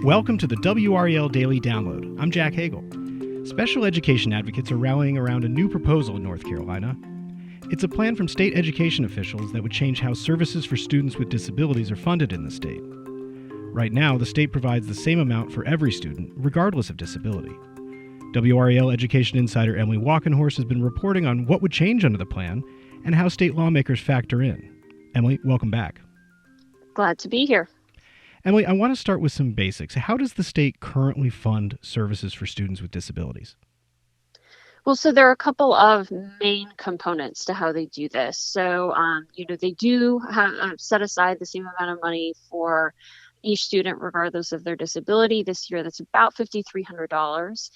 Welcome to the WRAL Daily Download. I'm Jack Hagel. Special education advocates are rallying around a new proposal in North Carolina. It's a plan from state education officials that would change how services for students with disabilities are funded in the state. Right now, the state provides the same amount for every student, regardless of disability. WRAL education insider Emily Walkenhosrt has been reporting on what would change under the plan and how state lawmakers factor in. Emily, welcome back. Glad to be here. Emily, I want to start with some basics. How does the state currently fund services for students with disabilities? Well, so there are a couple of main components to how they do this. So, they do set aside the same amount of money for each student, regardless of their disability. This year, that's about $5,300.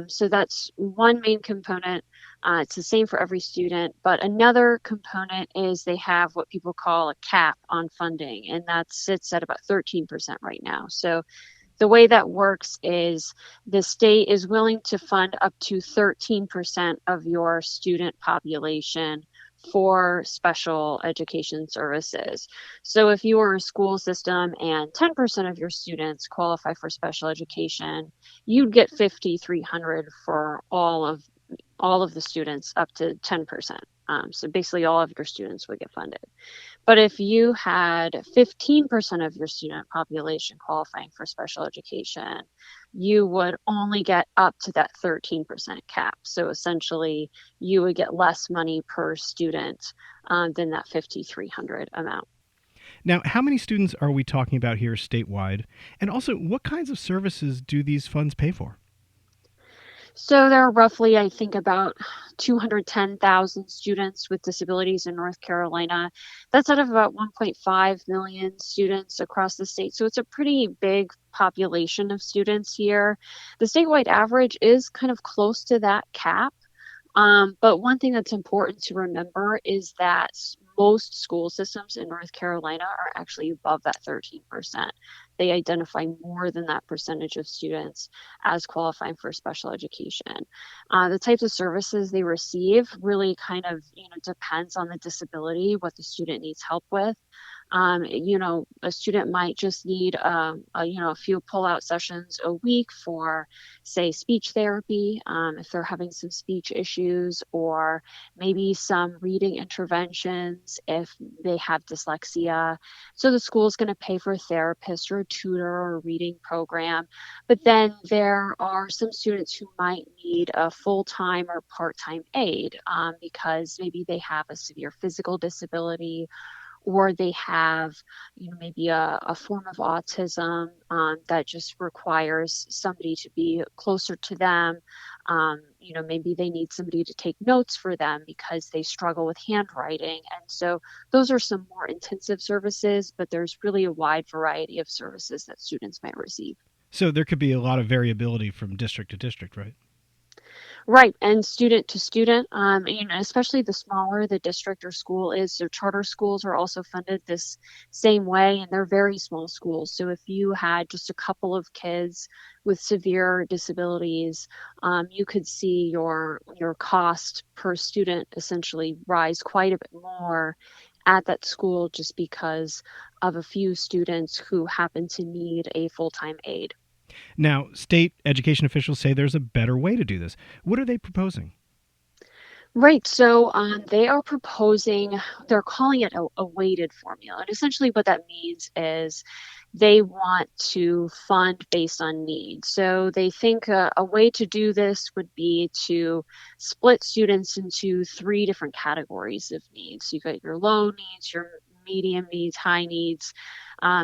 So that's one main component. It's the same for every student. But another component is they have what people call a cap on funding, and that sits at about 13% right now. So the way that works is the state is willing to fund up to 13% of your student population for special education services. So if you are a school system and 10% of your students qualify for special education, you'd get 5,300 for all of the students up to 10%. So basically all of your students would get funded. But if you had 15% of your student population qualifying for special education, you would only get up to that 13% cap. So essentially, you would get less money per student than that 5,300 amount. Now, how many students are we talking about here statewide? And also, what kinds of services do these funds pay for? So there are roughly, I think, about 210,000 students with disabilities in North Carolina. That's out of about 1.5 million students across the state. So it's a pretty big population of students here. The statewide average is kind of close to that cap. But one thing that's important to remember is that most school systems in North Carolina are actually above that 13%. They identify more than that percentage of students as qualifying for special education. The types of services they receive really kind of, depends on the disability, what the student needs help with. A student might just need a few pull-out sessions a week for, say, speech therapy, if they're having some speech issues, or maybe some reading interventions if they have dyslexia. So the school is going to pay for a therapist or a tutor or a reading program. But then there are some students who might need a full-time or part-time aid because maybe they have a severe physical disability, or they have, maybe a form of autism that just requires somebody to be closer to them. Maybe they need somebody to take notes for them because they struggle with handwriting. And so those are some more intensive services, but there's really a wide variety of services that students might receive. So there could be a lot of variability from district to district, right? Right, and student to student, especially the smaller the district or school is. So charter schools are also funded this same way, and they're very small schools. So if you had just a couple of kids with severe disabilities, you could see your cost per student essentially rise quite a bit more at that school just because of a few students who happen to need a full-time aide. Now, state education officials say there's a better way to do this. What are they proposing? Right. So they are proposing, they're calling it a weighted formula. And essentially, what that means is they want to fund based on need. So they think a way to do this would be to split students into three different categories of needs. You've got your low needs, your medium needs, high needs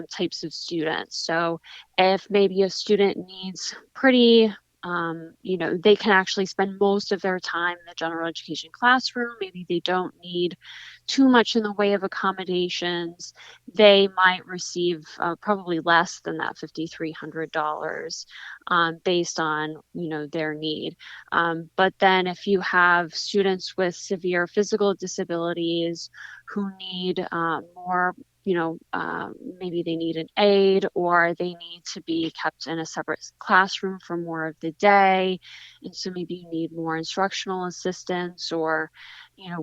types of students. So if maybe a student needs pretty they can actually spend most of their time in the general education classroom. Maybe they don't need too much in the way of accommodations. They might receive probably less than that $5,300 based on, their need. But then if you have students with severe physical disabilities who need more maybe they need an aide or they need to be kept in a separate classroom for more of the day. And so maybe you need more instructional assistance or,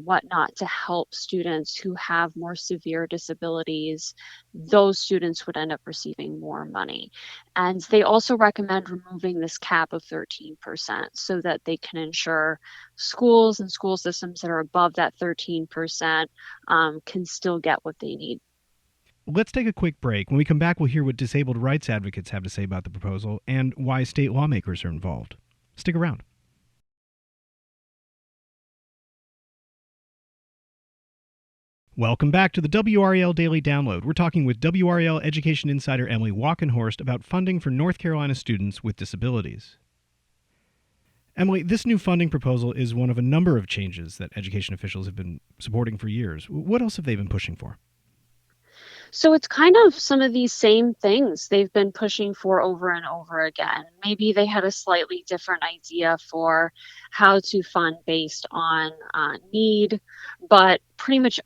whatnot to help students who have more severe disabilities. Those students would end up receiving more money. And they also recommend removing this cap of 13% so that they can ensure schools and school systems that are above that 13% can still get what they need. Let's take a quick break. When we come back, we'll hear what disabled rights advocates have to say about the proposal and why state lawmakers are involved. Stick around. Welcome back to the WRAL Daily Download. We're talking with WRAL Education Insider Emily Walkenhosrt about funding for North Carolina students with disabilities. Emily, this new funding proposal is one of a number of changes that education officials have been supporting for years. What else have they been pushing for? So it's kind of some of these same things they've been pushing for over and over again. Maybe they had a slightly different idea for how to fund based on need, but pretty much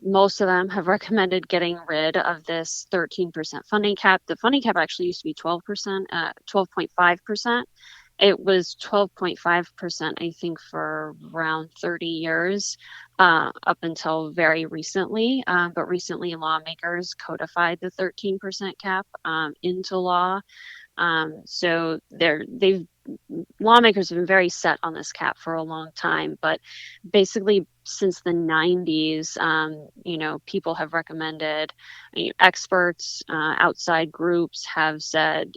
most of them have recommended getting rid of this 13% funding cap. The funding cap actually used to be 12%, 12.5%. It was 12.5%, I think, for around 30 years, up until very recently. But recently, lawmakers codified the 13% cap into law. So lawmakers have been very set on this cap for a long time, but basically since the 90s, people have recommended, experts, outside groups have said,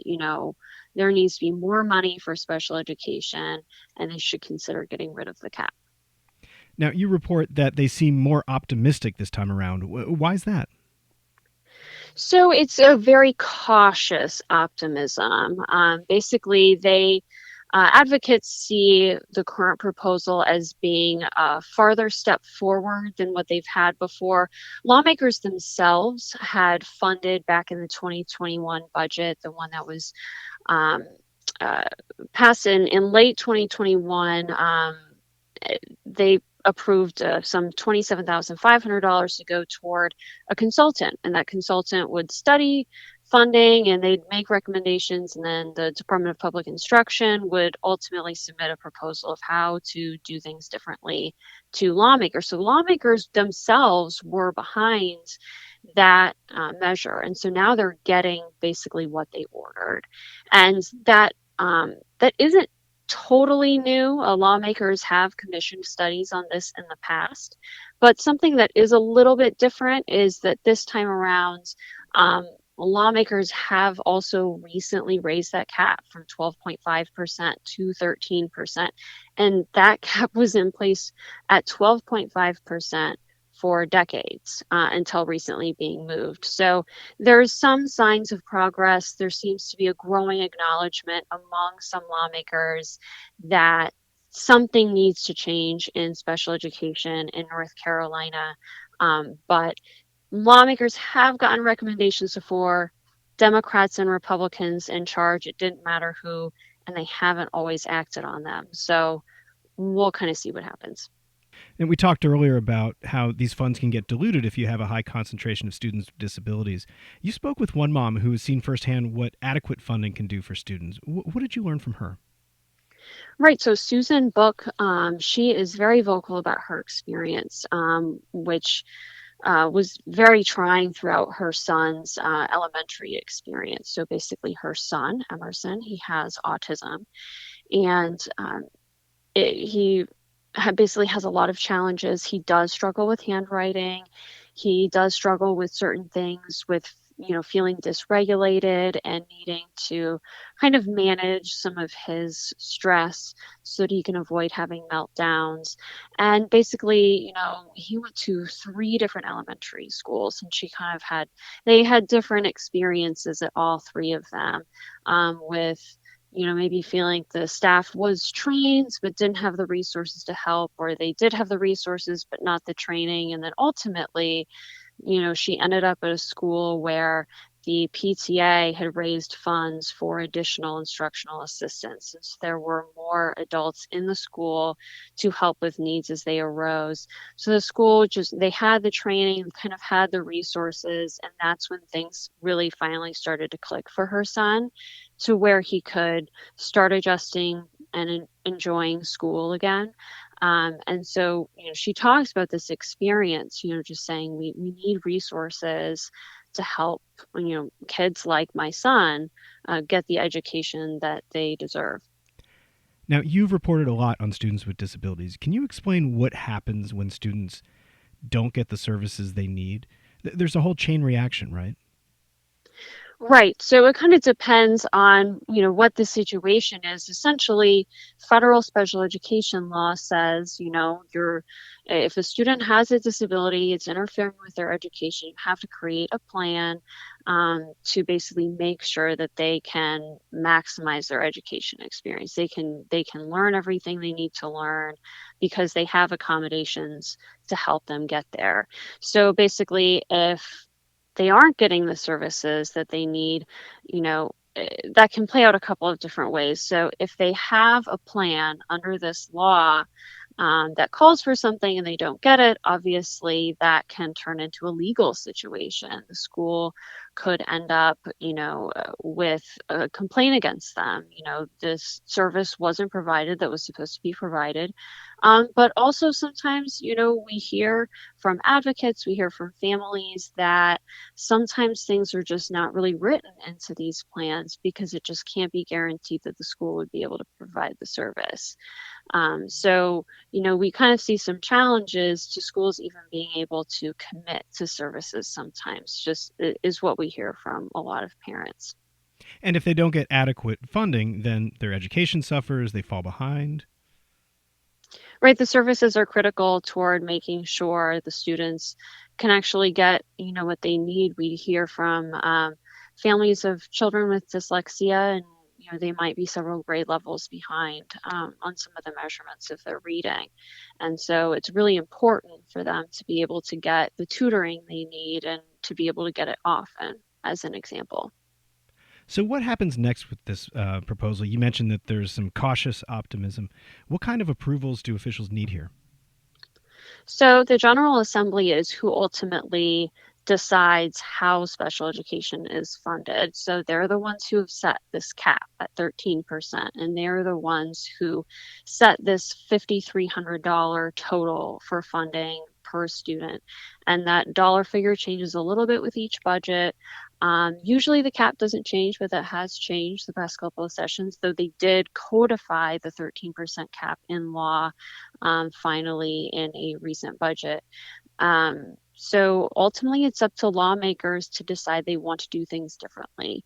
there needs to be more money for special education and they should consider getting rid of the cap. Now, you report that they seem more optimistic this time around. Why is that? So it's a very cautious optimism. Basically, advocates see the current proposal as being a farther step forward than what they've had before. Lawmakers themselves had funded back in the 2021 budget, the one that was um, uh, passed in late 2021. They approved some $27,500 to go toward a consultant, and that consultant would study funding and they'd make recommendations, and then the Department of Public Instruction would ultimately submit a proposal of how to do things differently to lawmakers. So lawmakers themselves were behind that measure, and so now they're getting basically what they ordered, and that isn't totally new. Lawmakers have commissioned studies on this in the past, but something that is a little bit different is that this time around, lawmakers have also recently raised that cap from 12.5% to 13%. And that cap was in place at 12.5% for decades until recently being moved. So there's some signs of progress. There seems to be a growing acknowledgement among some lawmakers that something needs to change in special education in North Carolina. But lawmakers have gotten recommendations before, Democrats and Republicans in charge. It didn't matter who, and they haven't always acted on them. So we'll kind of see what happens. And we talked earlier about how these funds can get diluted if you have a high concentration of students with disabilities. You spoke with one mom who has seen firsthand what adequate funding can do for students. What did you learn from her? Right. So Susan Book, she is very vocal about her experience, which was very trying throughout her son's elementary experience. So basically, her son, Emerson, he has autism, and he basically has a lot of challenges. He does struggle with handwriting. He does struggle with certain things, with feeling dysregulated and needing to kind of manage some of his stress so that he can avoid having meltdowns. And basically, he went to three different elementary schools, and they had different experiences at all three of them, with maybe feeling the staff was trained but didn't have the resources to help, or they did have the resources but not the training. And then ultimately, she ended up at a school where the PTA had raised funds for additional instructional assistance, since there were more adults in the school to help with needs as they arose. So the school they had the training, kind of had the resources, and that's when things really finally started to click for her son, to where he could start adjusting and enjoying school again. And so, she talks about this experience, just saying we need resources to help, kids like my son get the education that they deserve. Now, you've reported a lot on students with disabilities. Can you explain what happens when students don't get the services they need? There's a whole chain reaction, right? Right. So it kind of depends on, what the situation is. Essentially, federal special education law says, if a student has a disability, it's interfering with their education, you have to create a plan to basically make sure that they can maximize their education experience. They can learn everything they need to learn because they have accommodations to help them get there. So basically, if they aren't getting the services that they need, that can play out a couple of different ways. So if they have a plan under this law that calls for something and they don't get it, obviously that can turn into a legal situation. The school could end up, with a complaint against them. This service wasn't provided that was supposed to be provided. But also sometimes, we hear from advocates, we hear from families that sometimes things are just not really written into these plans because it just can't be guaranteed that the school would be able to provide the service. So, we kind of see some challenges to schools even being able to commit to services sometimes, just is what we hear from a lot of parents. And if they don't get adequate funding, then their education suffers, they fall behind. Right, the services are critical toward making sure the students can actually get, what they need. We hear from families of children with dyslexia, and they might be several grade levels behind on some of the measurements of their reading. And so it's really important for them to be able to get the tutoring they need and to be able to get it often, as an example. So what happens next with this proposal? You mentioned that there's some cautious optimism. What kind of approvals do officials need here? So the General Assembly is who ultimately decides how special education is funded. So they're the ones who have set this cap at 13%, and they're the ones who set this $5,300 total for funding per student. And that dollar figure changes a little bit with each budget. Usually the cap doesn't change, but that has changed the past couple of sessions, though they did codify the 13% cap in law finally in a recent budget. So ultimately, it's up to lawmakers to decide they want to do things differently.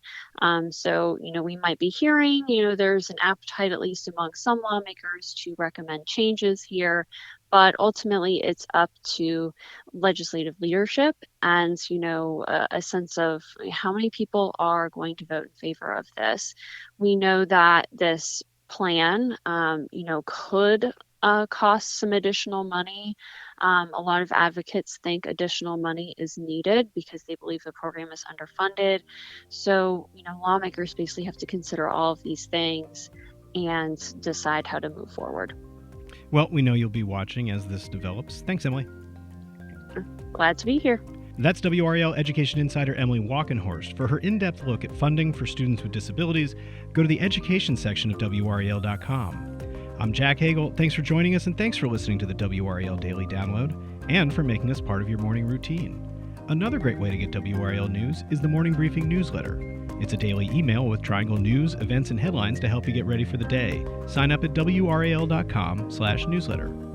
So, we might be hearing, there's an appetite, at least among some lawmakers, to recommend changes here. But ultimately, it's up to legislative leadership and, a sense of how many people are going to vote in favor of this. We know that this plan, could cost some additional money. A lot of advocates think additional money is needed because they believe the program is underfunded. So, lawmakers basically have to consider all of these things and decide how to move forward. Well, we know you'll be watching as this develops. Thanks, Emily. Glad to be here. That's WRAL Education Insider Emily Walkenhorst. For her in-depth look at funding for students with disabilities, go to the education section of WRAL.com. I'm Jack Hagel. Thanks for joining us, and thanks for listening to the WRAL Daily Download and for making us part of your morning routine. Another great way to get WRAL news is the Morning Briefing newsletter. It's a daily email with Triangle news, events, and headlines to help you get ready for the day. Sign up at WRAL.com/newsletter.